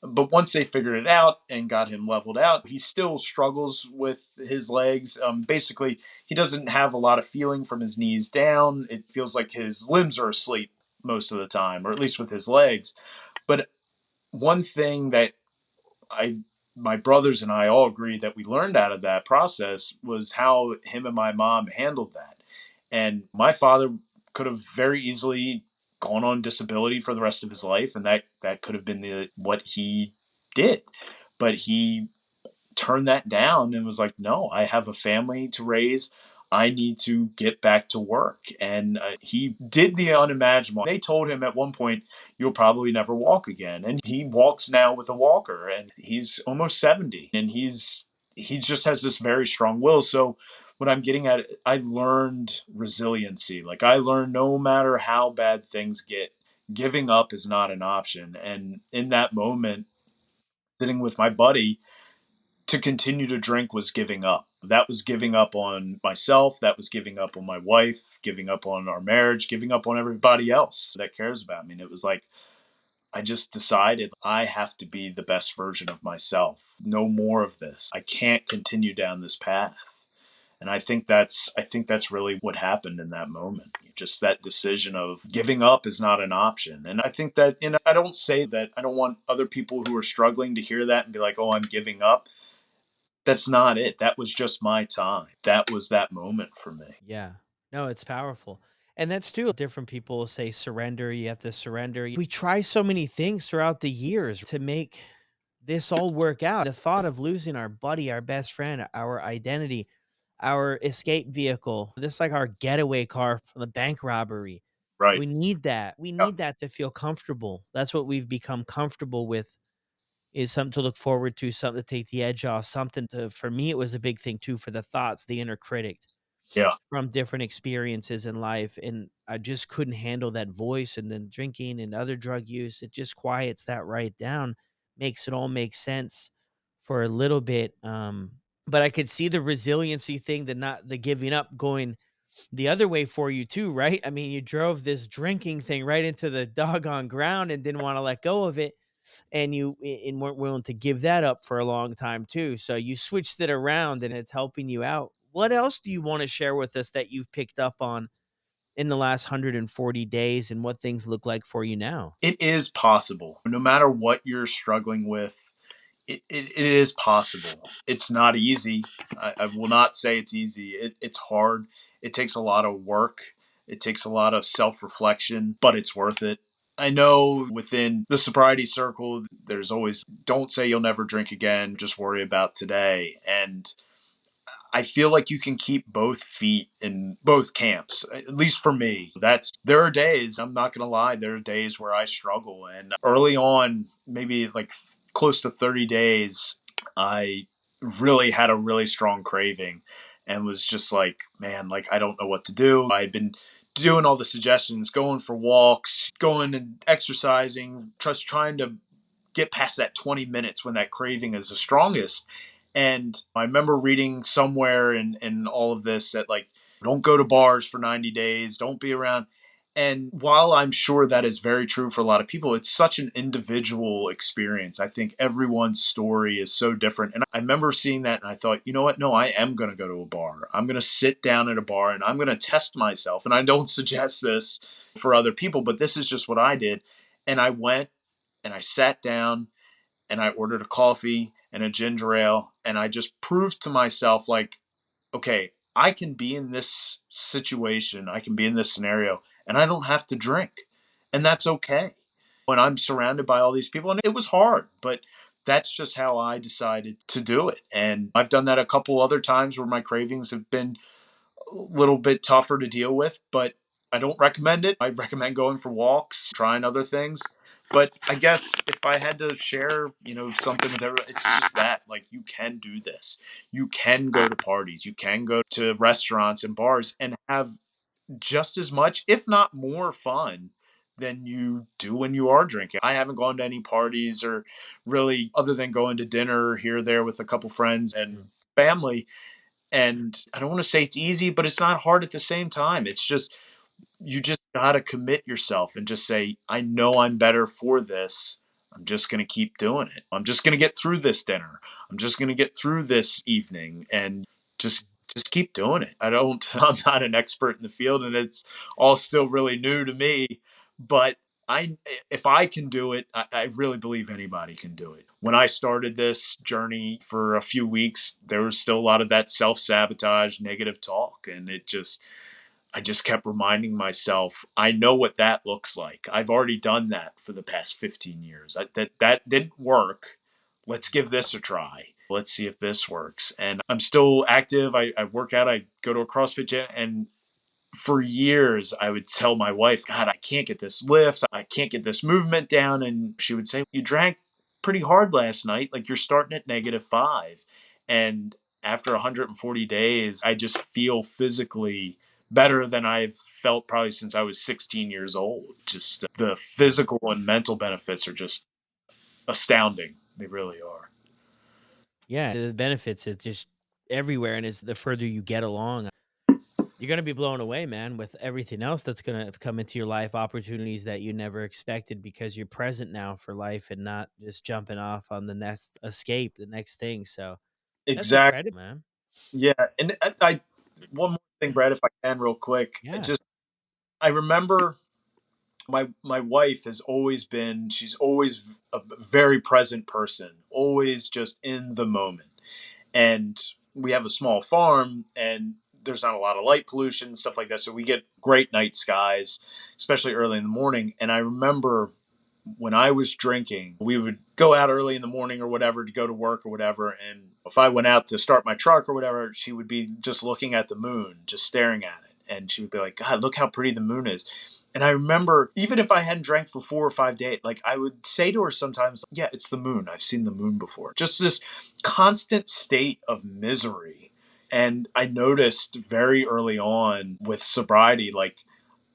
But once they figured it out and got him leveled out, he still struggles with his legs. Basically, he doesn't have a lot of feeling from his knees down. It feels like his limbs are asleep most of the time, or at least with his legs. But one thing that I my brothers and I all agreed that we learned out of that process was how him and my mom handled that. And my father could have very easily gone on disability for the rest of his life, and that could have been what he did. But he turned that down and was like, no, I have a family to raise. I need to get back to work. And he did the unimaginable. They told him at one point, you'll probably never walk again. And he walks now with a walker, and he's almost 70, and he just has this very strong will. So what I'm getting at, I learned resiliency. Like, I learned no matter how bad things get, giving up is not an option. And in that moment, sitting with my buddy, to continue to drink was giving up. That was giving up on myself. That was giving up on my wife, giving up on our marriage, giving up on everybody else that cares about me. And it was like, I just decided I have to be the best version of myself. No more of this. I can't continue down this path. And I think that's really what happened in that moment. Just that decision of giving up is not an option. And I think that, I don't say that I don't want other people who are struggling to hear that and be like, "Oh, I'm giving up." That's not it. That was just my time. That was that moment for me. Yeah. No, it's powerful. And that's too different people say surrender, you have to surrender. We try so many things throughout the years to make this all work out. The thought of losing our buddy, our best friend, our identity, our escape vehicle, this like our getaway car from the bank robbery. Right. We need that. We Yeah. need that to feel comfortable. That's what we've become comfortable with, is something to look forward to, something to take the edge off, something to, for me, it was a big thing too, for the thoughts, the inner critic Yeah. from different experiences in life, and I just couldn't handle that voice, and then drinking and other drug use, it just quiets that right down, makes it all make sense for a little bit, but I could see the resiliency thing, the giving up going the other way for you too, right? I mean, you drove this drinking thing right into the doggone ground and didn't wanna let go of it, and and weren't willing to give that up for a long time too. So you switched it around and it's helping you out. What else do you want to share with us that you've picked up on in the last 140 days and what things look like for you now? It is possible. No matter what you're struggling with, it is possible. It's not easy. I will not say it's easy. It's hard. It takes a lot of work. It takes a lot of self reflection, but it's worth it. I know within the sobriety circle, there's always, don't say you'll never drink again, just worry about today. And I feel like you can keep both feet in both camps. At least for me, there are days, I'm not going to lie, there are days where I struggle. And early on, maybe like close to 30 days, I really had a really strong craving and was just like, man, like I don't know what to do. I'd been doing all the suggestions, going for walks, going and exercising, just trying to get past that 20 minutes when that craving is the strongest. And I remember reading somewhere in all of this that, like, don't go to bars for 90 days, don't be around. And while I'm sure that is very true for a lot of people, it's such an individual experience. I think everyone's story is so different. And I remember seeing that and I thought, you know what? No, I am going to go to a bar. I'm going to sit down at a bar and I'm going to test myself. And I don't suggest this for other people, but this is just what I did. And I went and I sat down and I ordered a coffee and a ginger ale. And I just proved to myself, like, okay, I can be in this situation, I can be in this scenario, and I don't have to drink. And that's okay. When I'm surrounded by all these people, and it was hard, but that's just how I decided to do it. And I've done that a couple other times where my cravings have been little bit tougher to deal with, but I don't recommend it. I recommend going for walks, trying other things. But I guess if I had to share, something with everyone, it's just that, like, you can do this. You can go to parties. You can go to restaurants and bars and have just as much, if not more, fun than you do when you are drinking. I haven't gone to any parties or really, other than going to dinner here or there with a couple friends and family, and I don't want to say it's easy, but it's not hard at the same time. It's just, you just got to commit yourself and just say, I know I'm better for this. I'm just going to keep doing it. I'm just going to get through this dinner. I'm just going to get through this evening and just keep doing it. I'm not an expert in the field and it's all still really new to me, but I if I can do it, I really believe anybody can do it. When I started this journey for a few weeks, there was still a lot of that self-sabotage, negative talk, and I just kept reminding myself, I know what that looks like. I've already done that for the past 15 years. That didn't work. Let's give this a try. Let's see if this works. And I'm still active. I work out. I go to a CrossFit gym, and for years I would tell my wife, God, I can't get this lift. I can't get this movement down. And she would say, you drank pretty hard last night. Like, you're starting at -5. And after 140 days, I just feel physically better than I've felt probably since I was 16 years old. Just the physical and mental benefits are just astounding. They really are. Yeah, the benefits is just everywhere, and it's the further you get along. You're gonna be blown away, man, with everything else that's gonna come into your life, opportunities that you never expected because you're present now for life and not just jumping off on the next escape, the next thing. So that's Exactly. incredible, man. Yeah, and one more thing, Brad, if I can, real quick. Yeah. I remember my wife has always been. She's always a very present person, always just in the moment. And we have a small farm, and there's not a lot of light pollution and stuff like that, so we get great night skies, especially early in the morning. And I remember when I was drinking, we would go out early in the morning or whatever to go to work or whatever. And if I went out to start my truck or whatever, she would be just looking at the moon, just staring at it. And she would be like, God, look how pretty the moon is. And I remember, even if I hadn't drank for 4 or 5 days, like I would say to her sometimes, yeah, it's the moon. I've seen the moon before. Just this constant state of misery. And I noticed very early on with sobriety, like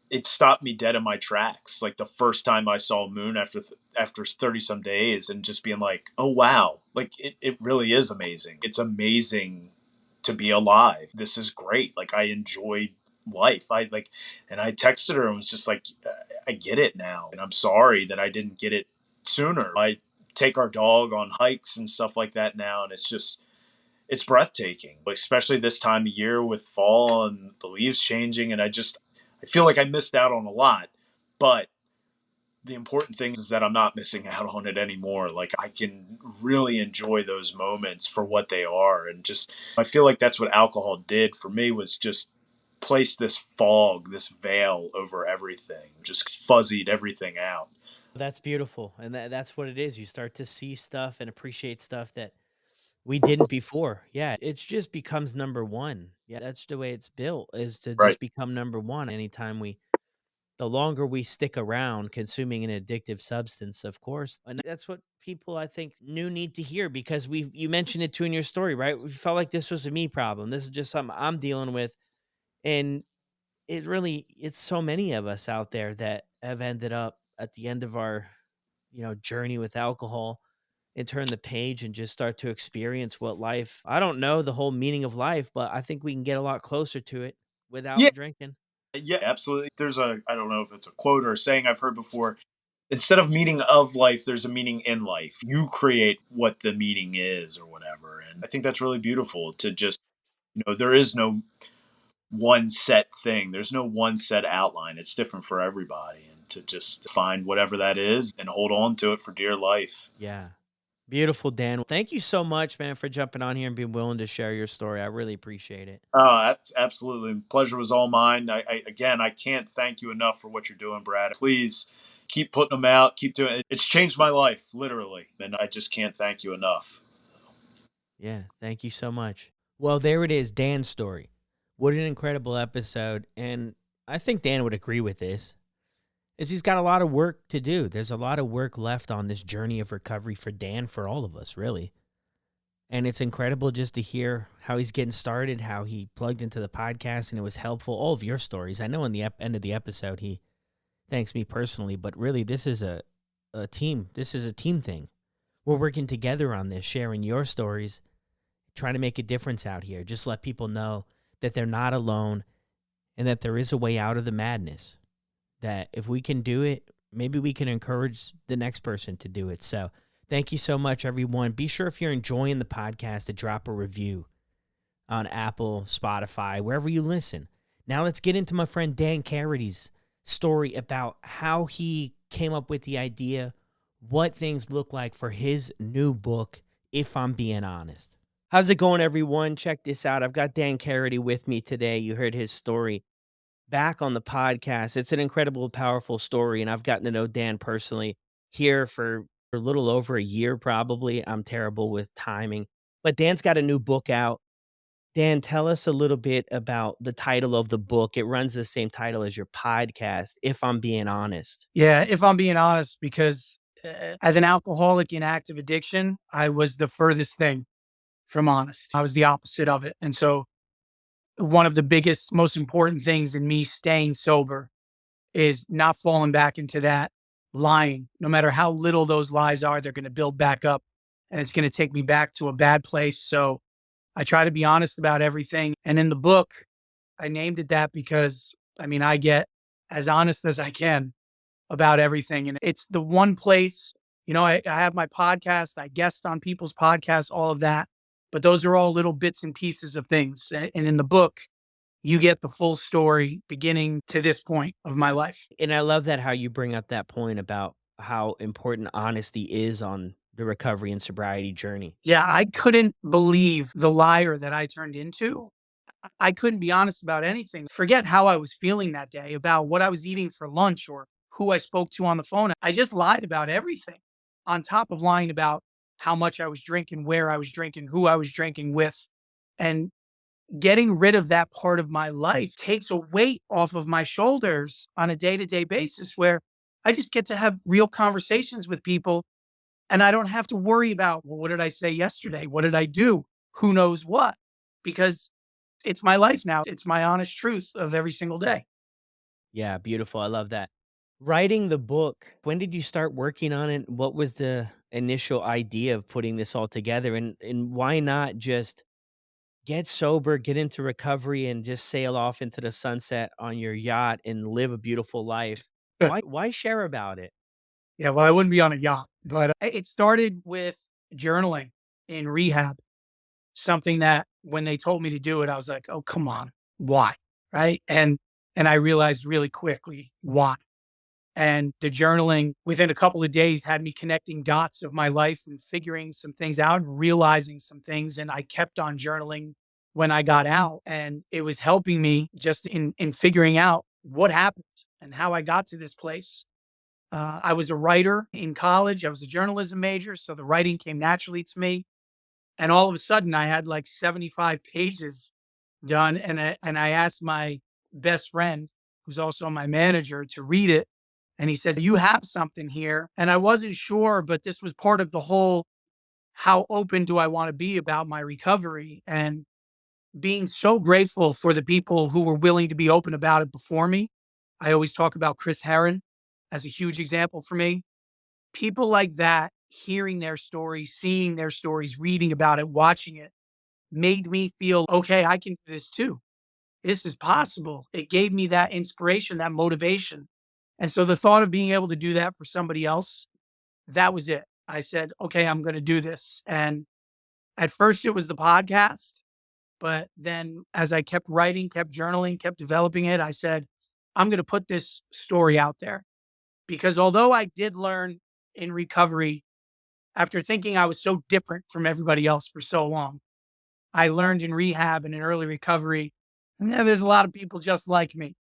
it stopped me dead in my tracks. Like the first time I saw moon after 30 some days, and just being like, oh wow, like it really is amazing. It's amazing to be alive. This is great. Like I enjoyed life. And I texted her and was just like, I get it now. And I'm sorry that I didn't get it sooner. I take our dog on hikes and stuff like that now. And it's breathtaking, especially this time of year with fall and the leaves changing. And I feel like I missed out on a lot, but the important thing is that I'm not missing out on it anymore. Like I can really enjoy those moments for what they are. And just, I feel like that's what alcohol did for me, was just place this fog, this veil over everything, just fuzzied everything out. That's beautiful. And that's what it is. You start to see stuff and appreciate stuff that we didn't before. Yeah. It's just becomes number one. Yeah. That's the way it's built, is to Right. just become number one anytime the longer we stick around consuming an addictive substance, of course. And that's what people I think need to hear, because you mentioned it too in your story, right? We felt like this was a me problem. This is just something I'm dealing with. And it's so many of us out there that have ended up at the end of our, journey with alcohol, and turn the page and just start to experience what life, I don't know the whole meaning of life, but I think we can get a lot closer to it Yeah. without drinking. Yeah, absolutely. I don't know if it's a quote or a saying I've heard before. Instead of meaning of life, there's a meaning in life. You create what the meaning is or whatever. And I think that's really beautiful to just, there is no one set thing. There's no one set outline. It's different for everybody. And to just find whatever that is and hold on to it for dear life. Yeah. Beautiful, Dan. Thank you so much, man, for jumping on here and being willing to share your story. I really appreciate it. Absolutely. Pleasure was all mine. Again, I can't thank you enough for what you're doing, Brad. Please keep putting them out. Keep doing it. It's changed my life, literally. And I just can't thank you enough. Yeah. Thank you so much. Well, there it is, Dan's story. What an incredible episode. And I think Dan would agree with this, is he's got a lot of work to do. There's a lot of work left on this journey of recovery for Dan, for all of us, really. And it's incredible just to hear how he's getting started, how he plugged into the podcast and it was helpful. All of your stories. I know in the end of the episode, he thanks me personally, but really this is a team. This is a team thing. We're working together on this, sharing your stories, trying to make a difference out here. Just let people know that they're not alone and that there is a way out of the madness. That if we can do it, maybe we can encourage the next person to do it. So thank you so much, everyone. Be sure, if you're enjoying the podcast, to drop a review on Apple, Spotify, wherever you listen. Now let's get into my friend Dan Karaty's story about how he came up with the idea, what things look like for his new book, If I'm Being Honest. How's it going, everyone? Check this out. I've got Dan Karaty with me today. You heard his story back on the podcast. It's an incredible, powerful story, and I've gotten to know Dan personally here for a little over a year, probably. I'm terrible with timing, but Dan's got a new book out. Dan, tell us a little bit about the title of the book. It runs the same title as your podcast, If I'm Being Honest. Yeah, if I'm being honest, because as an alcoholic in active addiction, I was the furthest thing from honest. I was the opposite of it. And so, one of the biggest, most important things in me staying sober is not falling back into that lying. No matter how little those lies are, they're going to build back up and it's going to take me back to a bad place. So, I try to be honest about everything. And in the book, I named it that because, I mean, I get as honest as I can about everything. And it's the one place, I have my podcast, I guest on people's podcasts, all of that. But those are all little bits and pieces of things. And in the book, you get the full story beginning to this point of my life. And I love that how you bring up that point about how important honesty is on the recovery and sobriety journey. Yeah, I couldn't believe the liar that I turned into. I couldn't be honest about anything. Forget how I was feeling that day, about what I was eating for lunch or who I spoke to on the phone. I just lied about everything, on top of lying about how much I was drinking, where I was drinking, who I was drinking with. And getting rid of that part of my life takes a weight off of my shoulders on a day-to-day basis, where I just get to have real conversations with people, and I don't have to worry about, well, what did I say yesterday? What did I do? Who knows what? Because it's my life now. It's my honest truth of every single day. Yeah, beautiful. I love that. Writing the book, when did you start working on it? What was the initial idea of putting this all together? And why not just get sober, get into recovery, and just sail off into the sunset on your yacht and live a beautiful life? Why share about it? Yeah, well, I wouldn't be on a yacht, but it started with journaling in rehab, something that when they told me to do it, I was like, oh, come on, why? Right. And I realized really quickly why. And the journaling within a couple of days had me connecting dots of my life and figuring some things out and realizing some things. And I kept on journaling when I got out. And it was helping me just in figuring out what happened and how I got to this place. I was a writer in college. I was a journalism major. So the writing came naturally to me. And all of a sudden, I had like 75 pages done. And I asked my best friend, who's also my manager, to read it. And he said, you have something here. And I wasn't sure, but this was part of the whole, how open do I want to be about my recovery? And being so grateful for the people who were willing to be open about it before me. I always talk about Chris Herron as a huge example for me. People like that, hearing their stories, seeing their stories, reading about it, watching it, made me feel, okay, I can do this too. This is possible. It gave me that inspiration, that motivation. And so the thought of being able to do that for somebody else, that was it. I said, okay, I'm going to do this. And at first it was the podcast. But then as I kept writing, kept journaling, kept developing it, I said, I'm going to put this story out there. Because although I did learn in recovery, after thinking I was so different from everybody else for so long, I learned in rehab and in early recovery, yeah, there's a lot of people just like me.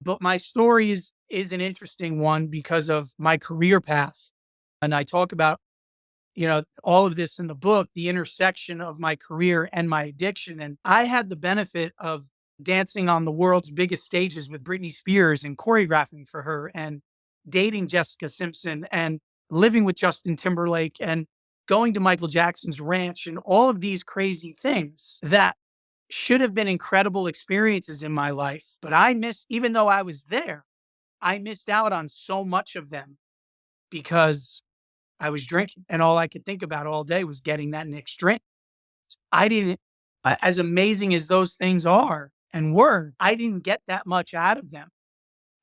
But my story is an interesting one because of my career path. And I talk about, all of this in the book, the intersection of my career and my addiction. And I had the benefit of dancing on the world's biggest stages with Britney Spears and choreographing for her and dating Jessica Simpson and living with Justin Timberlake and going to Michael Jackson's ranch and all of these crazy things that should have been incredible experiences in my life. But I missed, even though I was there, I missed out on so much of them because I was drinking. And all I could think about all day was getting that next drink. I didn't, as amazing as those things are and were, I didn't get that much out of them.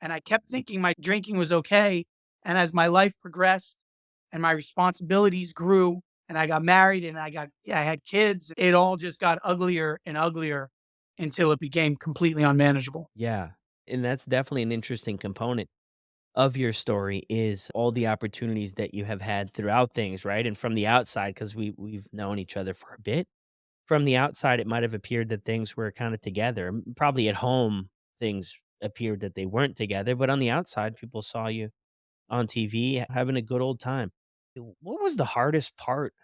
And I kept thinking my drinking was okay. And as my life progressed and my responsibilities grew and I got married and I had kids, it all just got uglier and uglier until it became completely unmanageable. Yeah. And that's definitely an interesting component of your story is all the opportunities that you have had throughout things, right? And from the outside, because we've known each other for a bit, from the outside, it might have appeared that things were kind of together. Probably at home, things appeared that they weren't together, but on the outside, people saw you on TV having a good old time. What was the hardest part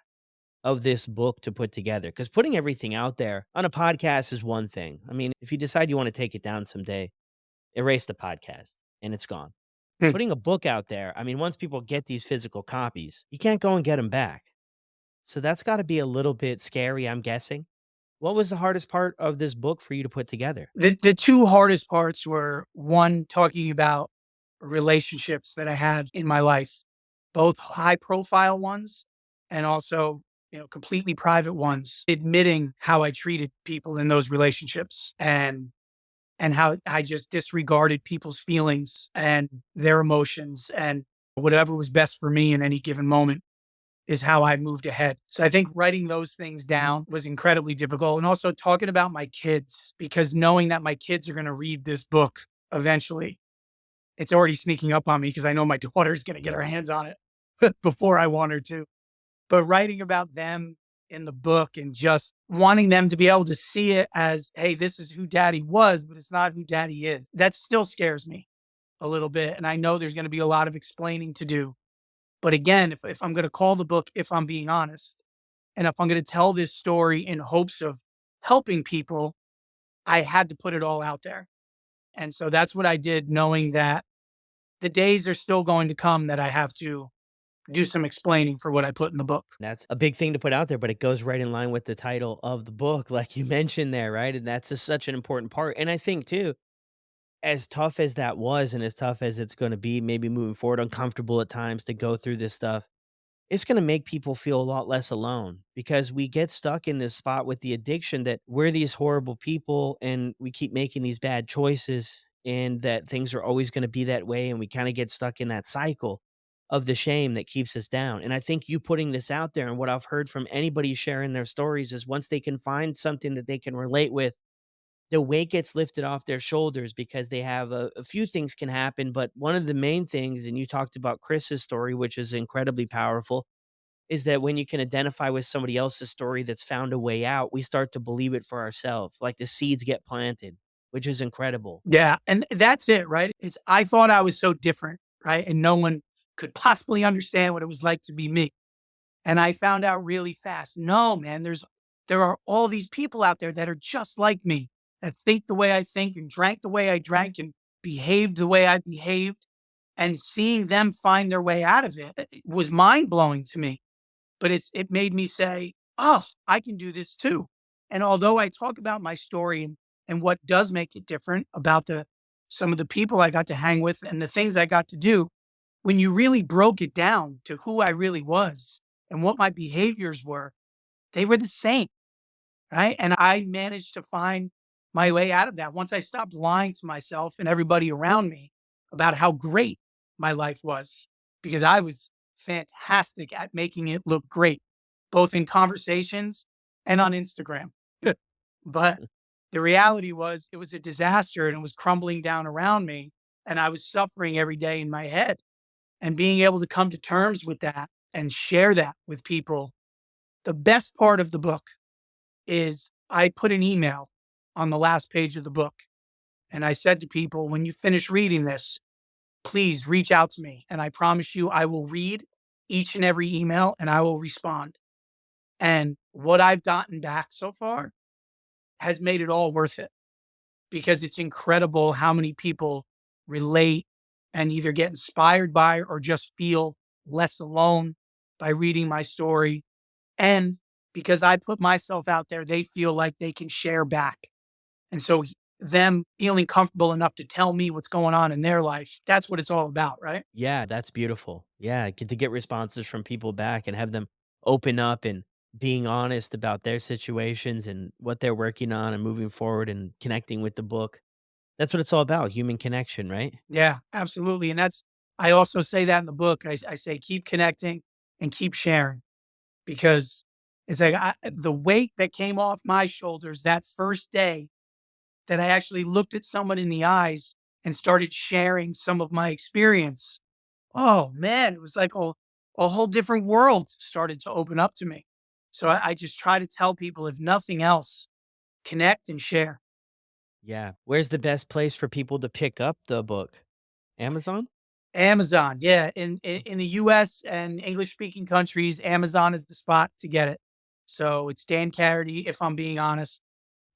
of this book to put together? Because putting everything out there on a podcast is one thing. I mean, if you decide you want to take it down someday, erase the podcast and it's gone. Hmm. Putting a book out there, I mean, once people get these physical copies, you can't go and get them back. So that's got to be a little bit scary, I'm guessing. What was the hardest part of this book for you to put together? The two hardest parts were, one, talking about relationships that I had in my life, both high profile ones and also, completely private ones, admitting how I treated people in those relationships. And and how I just disregarded people's feelings and their emotions, and whatever was best for me in any given moment is how I moved ahead. So I think writing those things down was incredibly difficult. And also talking about my kids, because knowing that my kids are going to read this book eventually, it's already sneaking up on me because I know my daughter's going to get her hands on it before I want her to. But writing about them in the book and just wanting them to be able to see it as, hey, this is who daddy was, but it's not who daddy is. That still scares me a little bit. And I know there's going to be a lot of explaining to do. But again, if I'm going to call the book, if I'm being honest, and if I'm going to tell this story in hopes of helping people, I had to put it all out there. And so that's what I did, knowing that the days are still going to come that I have to do some explaining for what I put in the book. That's a big thing to put out there, but it goes right in line with the title of the book, like you mentioned there, right? And that's just such an important part. And I think too, as tough as that was and as tough as it's going to be, maybe moving forward, uncomfortable at times to go through this stuff, it's going to make people feel a lot less alone because we get stuck in this spot with the addiction that we're these horrible people and we keep making these bad choices and that things are always going to be that way. And we kind of get stuck in that cycle of the shame that keeps us down. And I think you putting this out there and what I've heard from anybody sharing their stories is once they can find something that they can relate with, the weight gets lifted off their shoulders because they have a few things can happen. But one of the main things, and you talked about Chris's story, which is incredibly powerful, is that when you can identify with somebody else's story that's found a way out, we start to believe it for ourselves. Like the seeds get planted, which is incredible. Yeah. And that's it, right? I thought I was so different, right? And no one could possibly understand what it was like to be me. And I found out really fast, no, man, there are all these people out there that are just like me, that think the way I think and drank the way I drank and behaved the way I behaved. And seeing them find their way out of it was mind blowing to me. But it made me say, oh, I can do this too. And although I talk about my story and what does make it different about some of the people I got to hang with and the things I got to do, when you really broke it down to who I really was and what my behaviors were, they were the same, right? And I managed to find my way out of that once I stopped lying to myself and everybody around me about how great my life was, because I was fantastic at making it look great, both in conversations and on Instagram. But the reality was it was a disaster and it was crumbling down around me. And I was suffering every day in my head, and being able to come to terms with that and share that with people. The best part of the book is I put an email on the last page of the book. And I said to people, when you finish reading this, please reach out to me. And I promise you, I will read each and every email and I will respond. And what I've gotten back so far has made it all worth it, because it's incredible how many people relate and either get inspired by or just feel less alone by reading my story. And because I put myself out there, they feel like they can share back. And so them feeling comfortable enough to tell me what's going on in their life, that's what it's all about, right? Yeah, that's beautiful. Yeah, get to get responses from people back and have them open up and being honest about their situations and what they're working on and moving forward and connecting with the book. That's what it's all about, human connection, right? Yeah, absolutely. And I also say that in the book. I say, keep connecting and keep sharing, because it's like the weight that came off my shoulders that first day that I actually looked at someone in the eyes and started sharing some of my experience. Oh man, it was like a whole different world started to open up to me. So I just try to tell people, if nothing else, connect and share. Yeah. Where's the best place for people to pick up the book? Amazon? Amazon, yeah. In the US and English speaking countries, Amazon is the spot to get it. So it's Dan Karaty, if I'm being honest.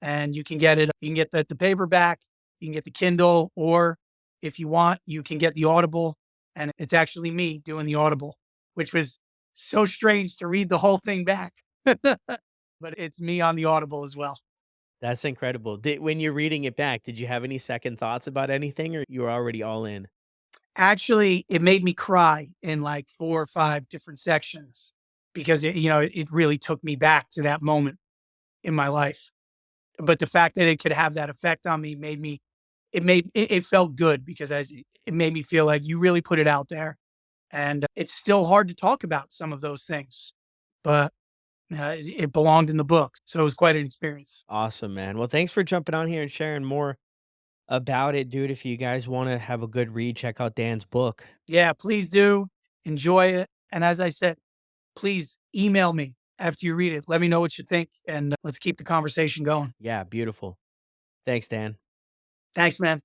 And you can get it. You can get the paperback, you can get the Kindle, or if you want, you can get the Audible. And it's actually me doing the Audible, which was so strange to read the whole thing back. But it's me on the Audible as well. That's incredible. When you're reading it back, did you have any second thoughts about anything or you were already all in? Actually, it made me cry in like 4 or 5 different sections, because it really took me back to that moment in my life. But the fact that it could have that effect on me made me it felt good because it made me feel like you really put it out there. And it's still hard to talk about some of those things, but it belonged in the books. So it was quite an experience. Awesome, man. Well, thanks for jumping on here and sharing more about it, dude. If you guys want to have a good read, check out Dan's book. Yeah, please do enjoy it. And as I said, please email me after you read it. Let me know what you think, and let's keep the conversation going. Yeah, beautiful. Thanks, Dan. Thanks, man.